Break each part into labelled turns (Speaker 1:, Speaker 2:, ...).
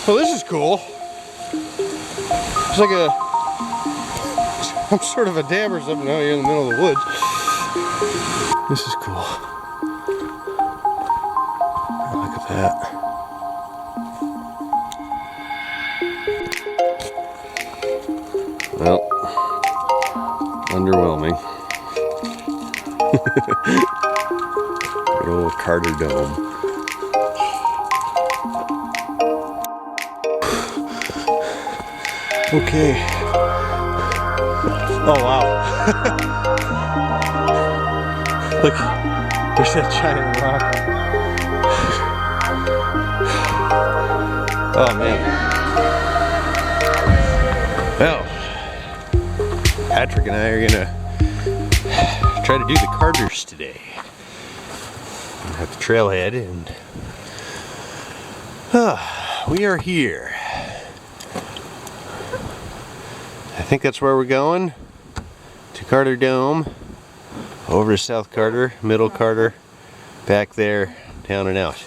Speaker 1: Well, this is cool. It's like some sort of a dam or something out here in the middle of the woods. This is cool. Look at that. Well, underwhelming. Good old Carter Dome. Okay. Oh wow. Look, there's that giant rock. Oh man. Well, Patrick and I are gonna try to do the Carters today. At the trailhead, and we are here. I think that's where we're going. To Carter Dome, over to South Carter, Middle Carter, back there, down and out.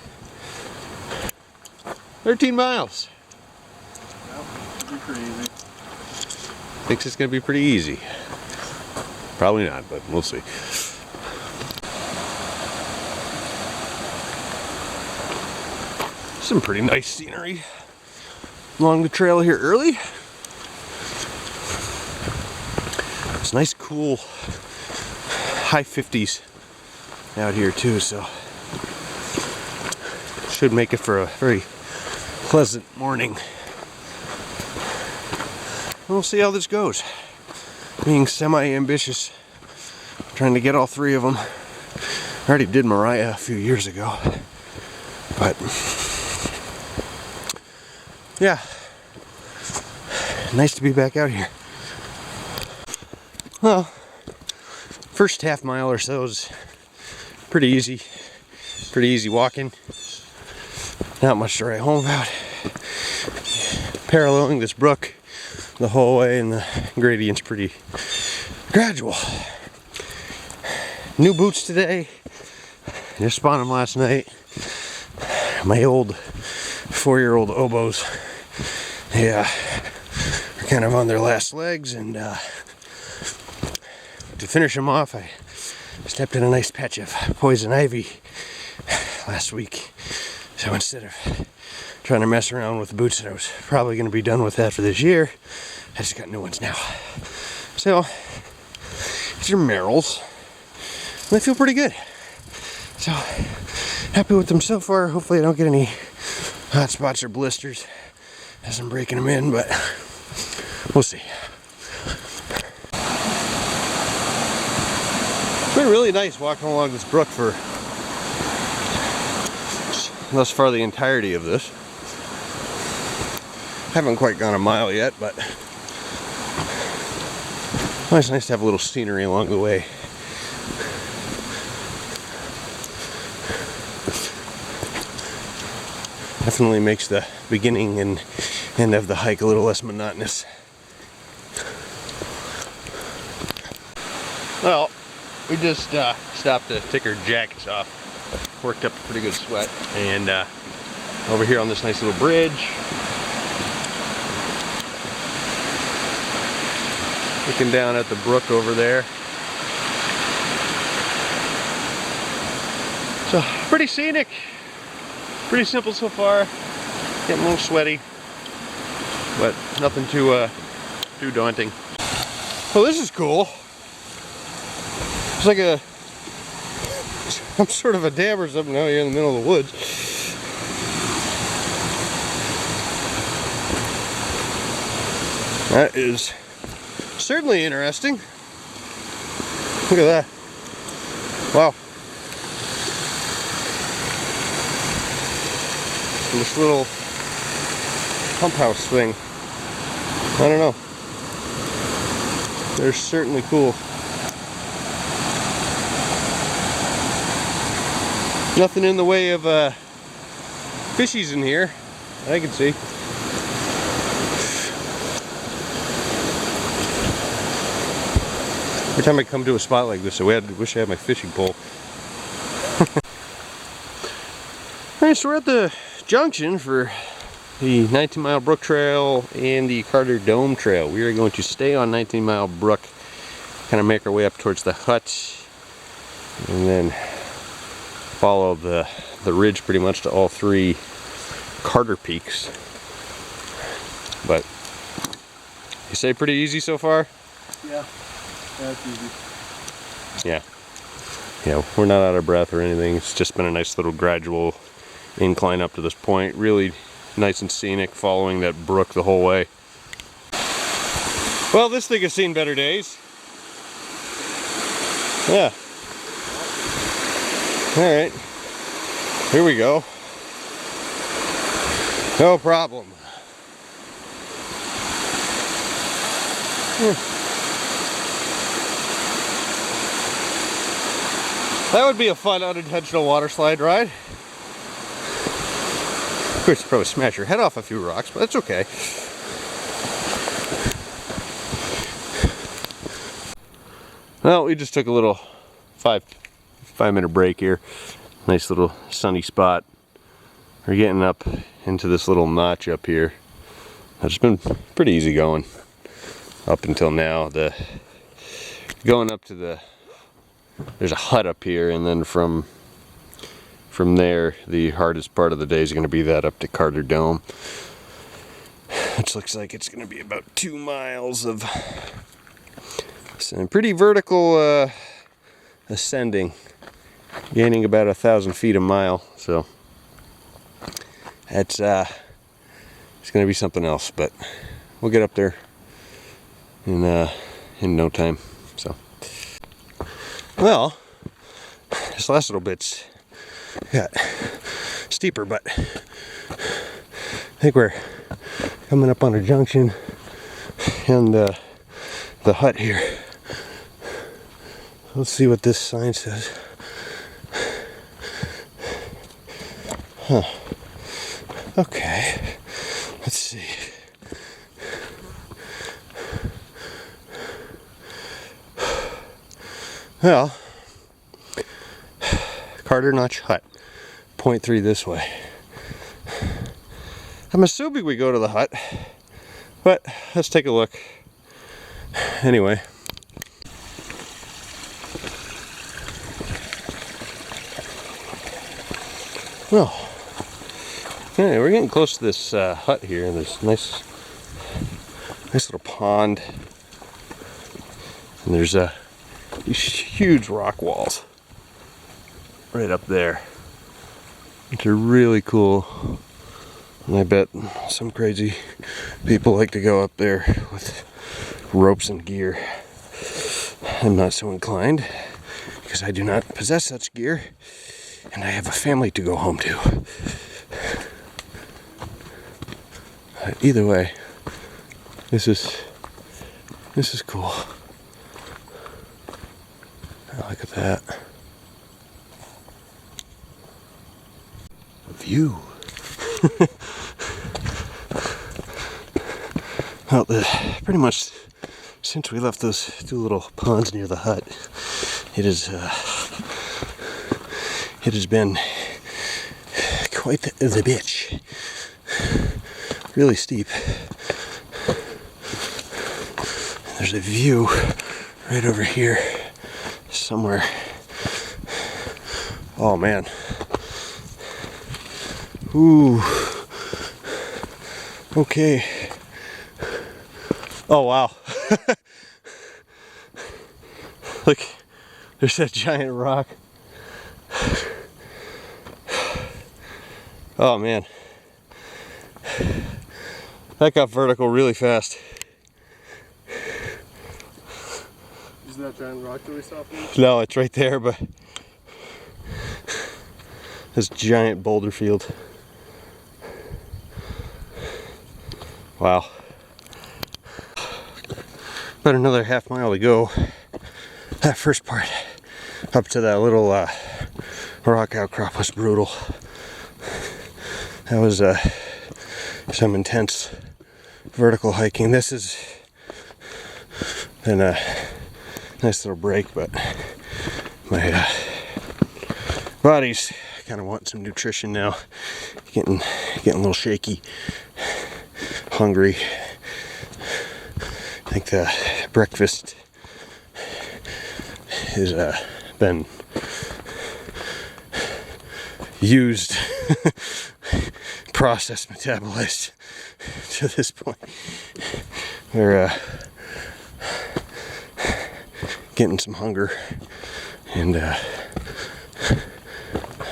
Speaker 1: 13 miles.
Speaker 2: Well, it'll be pretty easy.
Speaker 1: Thinks it's gonna be pretty easy. Probably not, but we'll see. Some pretty nice scenery along the trail here early. It's nice, cool, high 50s out here too, so should make it for a very pleasant morning. We'll see how this goes. Being semi-ambitious, trying to get all three of them. I already did Mariah a few years ago, but yeah, nice to be back out here. Well, first half mile or so is pretty easy walking. Not much to write home about. Paralleling this brook the whole way, and the gradient's pretty gradual. New boots today. Just bought them last night. My old 4-year-old oboes. They are kind of on their last legs, and to finish them off, I stepped in a nice patch of poison ivy last week. So instead of trying to mess around with the boots that I was probably going to be done with after this year, I just got new ones now. So these are Merrells, and they feel pretty good. So happy with them so far. Hopefully I don't get any hot spots or blisters as I'm breaking them in, but we'll see. It's been really nice walking along this brook for thus far the entirety of this. Haven't quite gone a mile yet, but it's nice to have a little scenery along the way. Definitely makes the beginning and end of the hike a little less monotonous. Well, we just stopped to take our jackets off. Worked up a pretty good sweat, and over here on this nice little bridge, looking down at the brook over there. So pretty scenic, pretty simple so far. Getting a little sweaty, but nothing too daunting. Well, this is cool. It's like some sort of a dam or something out here in the middle of the woods. That is certainly interesting. Look at that. Wow. And this little pump house thing. I don't know. They're certainly cool. Nothing in the way of fishies in here, I can see. Every time I come to a spot like this, I wish I had my fishing pole. Alright, so we're at the junction for the 19 Mile Brook Trail and the Carter Dome Trail. We are going to stay on 19 Mile Brook, kind of make our way up towards the hut, and then follow the ridge pretty much to all three Carter peaks. But you say pretty easy so far?
Speaker 2: Yeah, that's easy.
Speaker 1: Yeah. Yeah, we're not out of breath or anything. It's just been a nice little gradual incline up to this point. Really nice and scenic, following that brook the whole way. Well, this thing has seen better days. Yeah. All right. Here we go. No problem. That would be a fun unintentional water slide ride. Of course, you probably smash your head off a few rocks, but that's okay. Well, we just took a little five-minute break here. Nice little sunny spot. We're getting up into this little notch up here. It's been pretty easy going up until now. Going up to there's a hut up here, and then from there, the hardest part of the day is going to be that up to Carter Dome, which looks like it's going to be about 2 miles of some pretty vertical ascending, gaining about 1,000 feet a mile. So it's going to be something else, but we'll get up there in no time. So, well, this last little bit's got steeper, but I think we're coming up on a junction, and the hut here. Let's see what this sign says. Huh. Okay. Let's see. Well, Carter Notch Hut, 0.3 this way. I'm assuming we go to the hut, but let's take a look. Anyway. Well, yeah, we're getting close to this hut here, and there's nice little pond, and there's these huge rock walls right up there, which are really cool. And I bet some crazy people like to go up there with ropes and gear. I'm not so inclined, because I do not possess such gear, and I have a family to go home to. Either way, this is cool. Look at that. A view. Well, pretty much since we left those 2 little ponds near the hut, it has been quite the bitch. Really steep. There's a view right over here somewhere. Oh man. Ooh. Okay. Oh wow. Look, there's that giant rock. Oh man. That got vertical really fast.
Speaker 2: Is that giant rock that we saw from you?
Speaker 1: No, it's right there, but this giant boulder field. Wow. About another half mile to go. That first part up to that little rock outcrop was brutal. That was some intense vertical hiking. This has been a nice little break, but my body's kind of want some nutrition now. Getting a little shaky, hungry. I think the breakfast has been used, processed, metabolized to this point. We're getting some hunger, and my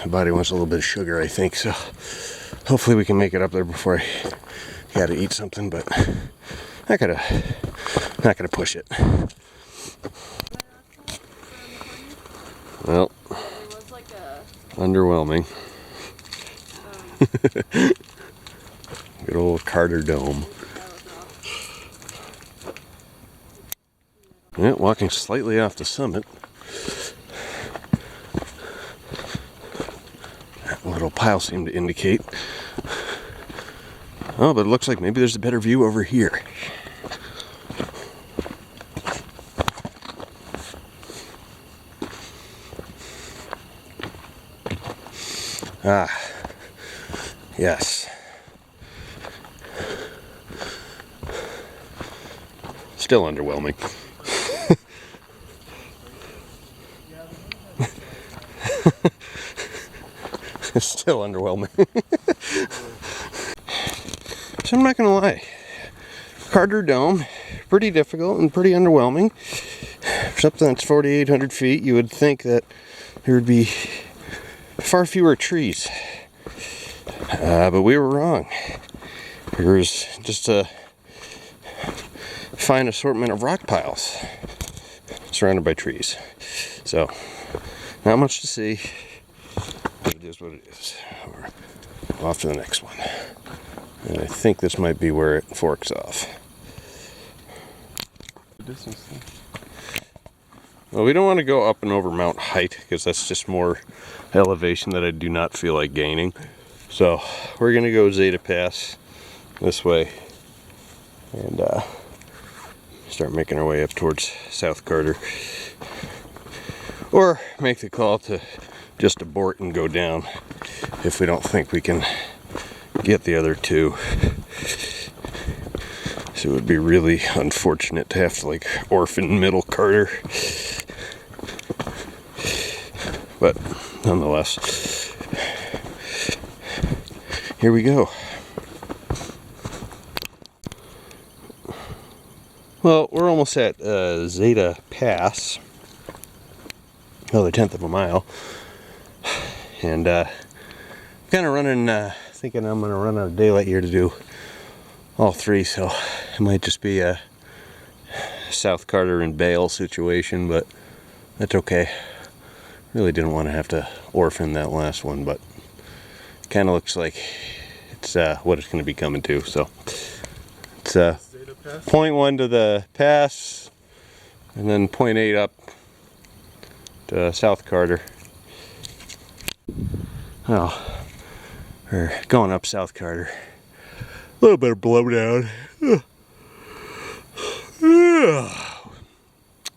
Speaker 1: body wants a little bit of sugar, I think. So hopefully we can make it up there before I gotta eat something, but not gonna push it. Well,
Speaker 3: It was like a
Speaker 1: underwhelming. Good old Carter Dome. Yeah, walking slightly off the summit. That little pile seemed to indicate. Oh, but it looks like maybe there's a better view over here. Ah, yes. Still underwhelming. It's still underwhelming. So I'm not gonna lie. Carter Dome, pretty difficult and pretty underwhelming. For something that's 4,800 feet, you would think that there would be far fewer trees. But we were wrong. There was just a fine assortment of rock piles surrounded by trees. So, not much to see. But it is what it is. We're off to the next one. And I think this might be where it forks off.
Speaker 2: The distance thing.
Speaker 1: Well, we don't want to go up and over Mount Height because that's just more elevation that I do not feel like gaining. So we're going to go Zeta Pass this way and start making our way up towards South Carter. Or make the call to just abort and go down if we don't think we can get the other two. So it would be really unfortunate to have to like orphan Middle Carter. But nonetheless, here we go. Well, we're almost at Zeta Pass. Another 1/10 of a mile. And kind of running, thinking I'm going to run out of daylight here to do all three. So it might just be a South Carter and Bale situation, but that's okay. Really didn't want to have to orphan that last one, but kind of looks like it's what it's going to be coming to. So it's 0.1 to the pass, and then 0.8 up to South Carter. Oh, we're going up South Carter. A little bit of blowdown.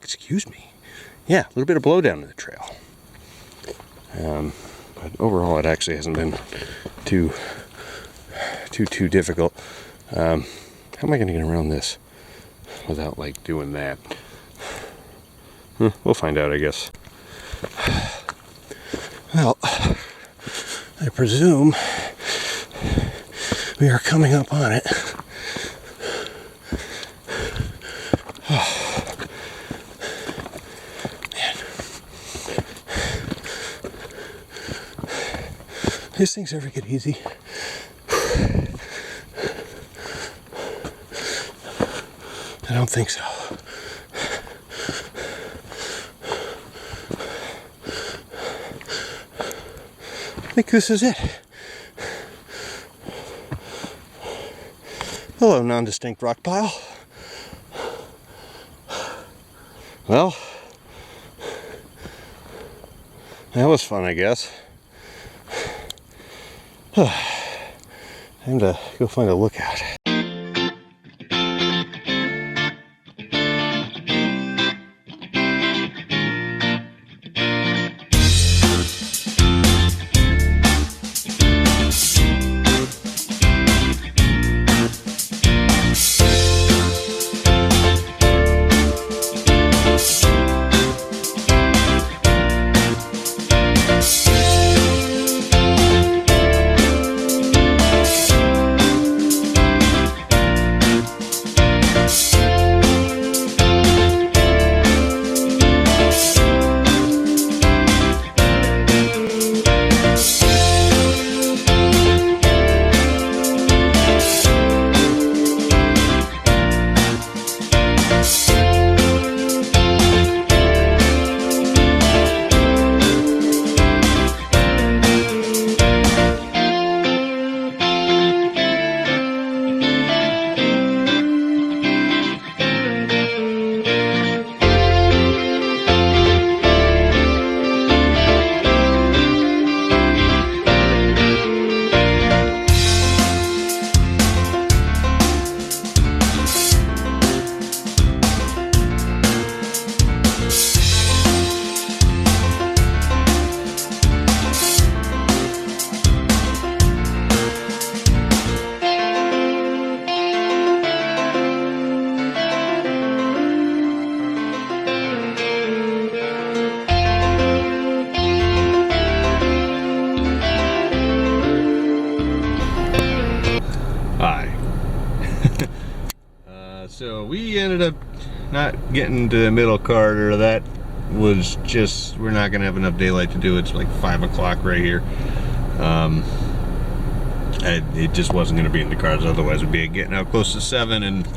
Speaker 1: Excuse me. Yeah, a little bit of blowdown in the trail. But overall, it actually hasn't been too difficult. How am I going to get around this without like doing that? We'll find out, I guess. Well, I presume we are coming up on it. These things ever get easy? I don't think so. I think this is it. Hello, non-distinct rock pile. Well, that was fun, I guess. Time to go find a lookout.
Speaker 3: Hi. So we ended up not getting to Middle Carter. That was just, we're not gonna have enough daylight to do it. It's like 5 o'clock right here. It just wasn't gonna be in the cards, otherwise we'd be getting out close to 7, and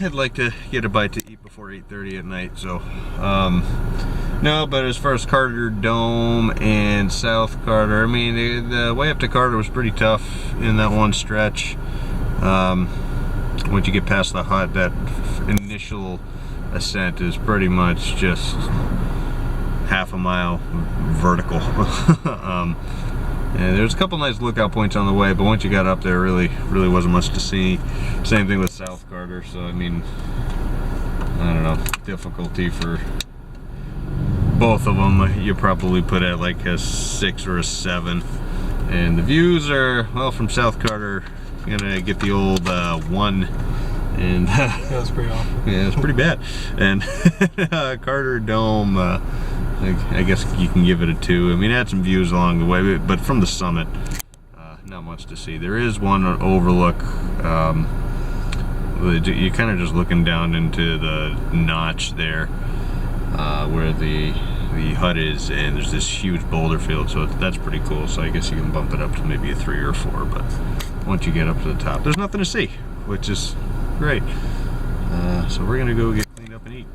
Speaker 3: I'd like to get a bite to eat before 8:30 at night. So no, but as far as Carter Dome and South Carter, I mean, the way up to Carter was pretty tough in that one stretch. Once you get past the hut, that initial ascent is pretty much just half a mile vertical. And there's a couple nice lookout points on the way, but once you got up there, really wasn't much to see. Same thing with South Carter. So I mean, I don't know, difficulty for both of them, you probably put at like a 6 or a 7. And the views are, well, from South Carter, gonna get the old 1, and
Speaker 2: That's pretty awful.
Speaker 3: yeah, it's pretty bad. And Carter Dome, I guess you can give it a 2. I mean, it had some views along the way, but from the summit, not much to see. There is one overlook. You're kind of just looking down into the notch there, where the hut is, and there's this huge boulder field, so that's pretty cool. So I guess you can bump it up to maybe a 3 or 4, but once you get up to the top, there's nothing to see, which is great. So we're gonna go get cleaned up and eat.